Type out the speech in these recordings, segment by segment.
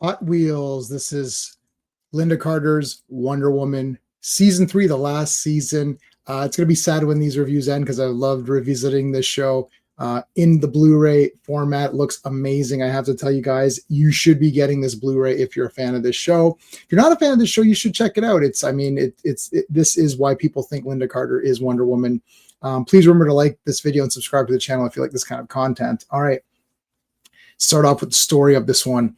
Hot Wheels. This is Linda Carter's Wonder Woman season 3, the last season. It's going to be sad when these reviews end because I loved revisiting this show in the Blu-ray format. It looks amazing. I have to tell you guys, you should be getting this Blu-ray if you're a fan of this show. If you're not a fan of this show, you should check it out. This is why people think Linda Carter is Wonder Woman. Please remember to like this video and subscribe to the channel if you like this kind of content. All right, start off with the story of this one.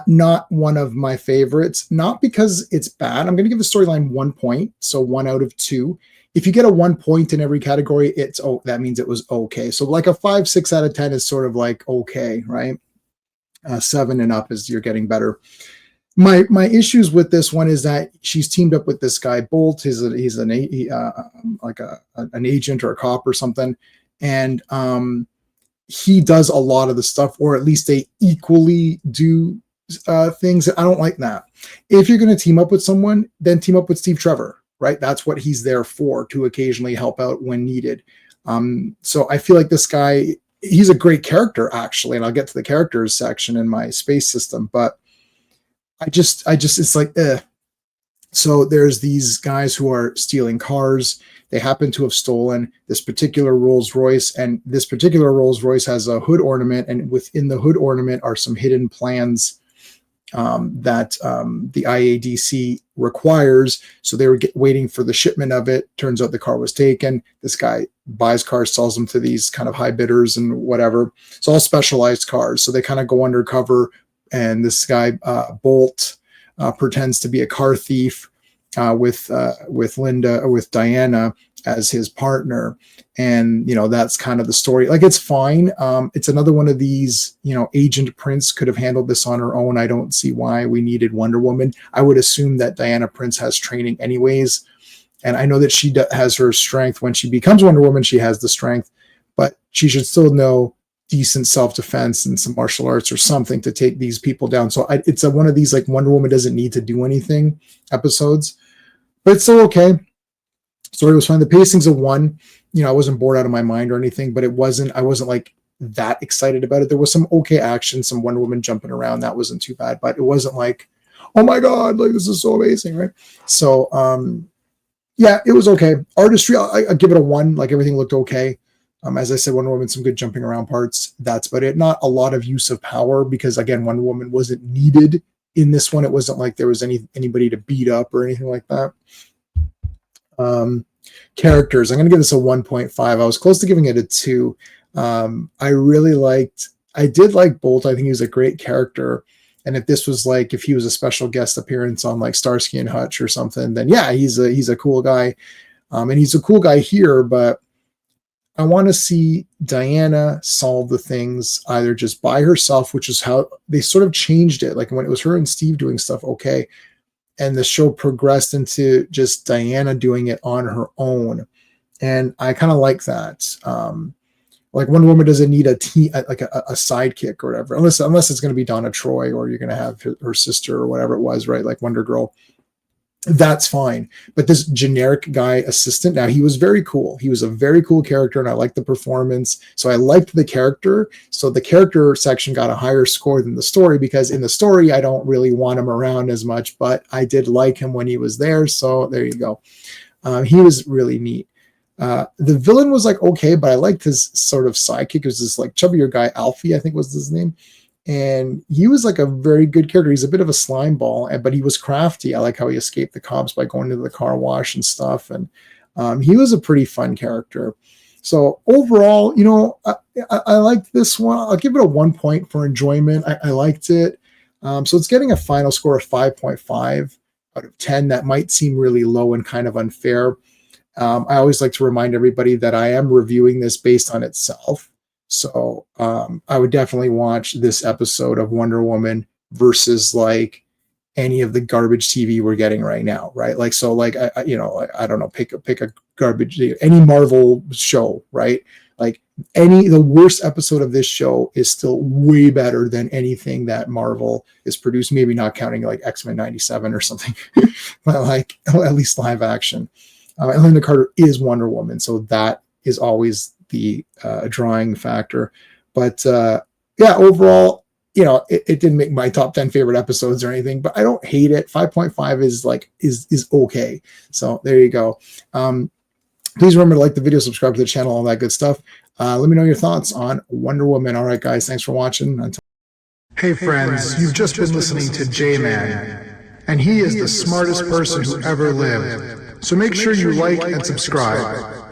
Not one of my favorites, not because it's bad. I'm going to give the storyline 1 point, so 1 out of 2. If you get a 1 point in every category, that means it was okay. So like a 5, 6 out of 10 is sort of like okay, right? 7 and up is you're getting better. My issues with this one is that she's teamed up with this guy Bolt. He's an agent or a cop or something, and he does a lot of the stuff, or at least they equally do things. I don't like that. If you're going to team up with someone, then team up with Steve Trevor, right? That's what he's there for, to occasionally help out when needed. So I feel like this guy, he's a great character actually, and I'll get to the characters section in my space system, but I just it's like So there's these guys who are stealing cars. They happen to have stolen this particular Rolls Royce, and this particular Rolls Royce has a hood ornament, and within the hood ornament are some hidden plans that the IADC requires. So they were waiting for the shipment of it. Turns out the car was taken. This guy buys cars, sells them to these kind of high bidders and whatever. It's all specialized cars. So they kind of go undercover, and this guy Bolt pretends to be a car thief with Diana as his partner, and that's kind of the story. Like, it's fine. It's another one of these, Agent Prince could have handled this on her own. I don't see why we needed Wonder Woman. I would assume that Diana Prince has training anyways, and I know that she has her strength. When she becomes Wonder Woman, she has the strength, but she should still know decent self-defense and some martial arts or something to take these people down. So it's one of these, like, Wonder Woman doesn't need to do anything episodes, but it's still okay. Story was fine. The pacing's a 1. I wasn't bored out of my mind or anything, but I wasn't like that excited about it. There was some okay action, some Wonder Woman jumping around. That wasn't too bad, but it wasn't like, oh my God, like, this is so amazing, right? So yeah, it was okay. Artistry, I give it a 1. Like, everything looked okay. As I said, Wonder Woman, some good jumping around parts. That's about it. Not a lot of use of power because, again, Wonder Woman wasn't needed in this one. It wasn't like there was anybody to beat up or anything like that. Characters, I'm going to give this a 1.5. I was close to giving it a 2. I did like Bolt. I think he was a great character. And if this was like, if he was a special guest appearance on like Starsky and Hutch or something, then yeah, he's a cool guy. And he's a cool guy here, but I want to see Diana solve the things either just by herself, which is how they sort of changed it. Like, when it was her and Steve doing stuff, okay. And the show progressed into just Diana doing it on her own. And I kind of like that. Like, Wonder Woman doesn't need a team, like a sidekick or whatever, unless it's going to be Donna Troy, or you're going to have her sister or whatever it was, right? Like Wonder Girl. That's fine. But this generic guy assistant, now, he was very cool. He was a very cool character, and I liked the performance. So I liked the character. So the character section got a higher score than the story, because in the story, I don't really want him around as much, but I did like him when he was there. So there you go. He was really neat. The villain was like, okay, but I liked his sort of sidekick. It was this like chubbier guy, Alfie, I think was his name. And he was like a very good character. He's a bit of a slime ball, but he was crafty. I like how he escaped the cops by going to the car wash and stuff. And he was a pretty fun character. So overall, I liked this one. I'll give it a 1 point for enjoyment. I liked it. So it's getting a final score of 5.5 out of 10. That might seem really low and kind of unfair. I always like to remind everybody that I am reviewing this based on itself. So I would definitely watch this episode of Wonder Woman versus like any of the garbage TV we're getting right now, right? Like, so like, I don't know, pick a garbage, any Marvel show, right? Like, the worst episode of this show is still way better than anything that Marvel is produced. Maybe not counting like X-Men 97 or something, but like at least live action. And Linda Carter is Wonder Woman, so that is always the drawing factor. But yeah, overall, you know, it didn't make my top 10 favorite episodes or anything, but I don't hate it. 5.5 is like, is okay. So there you go. Please remember to like the video, subscribe to the channel, all that good stuff. Let me know your thoughts on Wonder Woman. All right, guys, thanks for watching. Hey friends, you've just been listening to J-Man, and he is the smartest person who ever lived. So make sure you like and subscribe.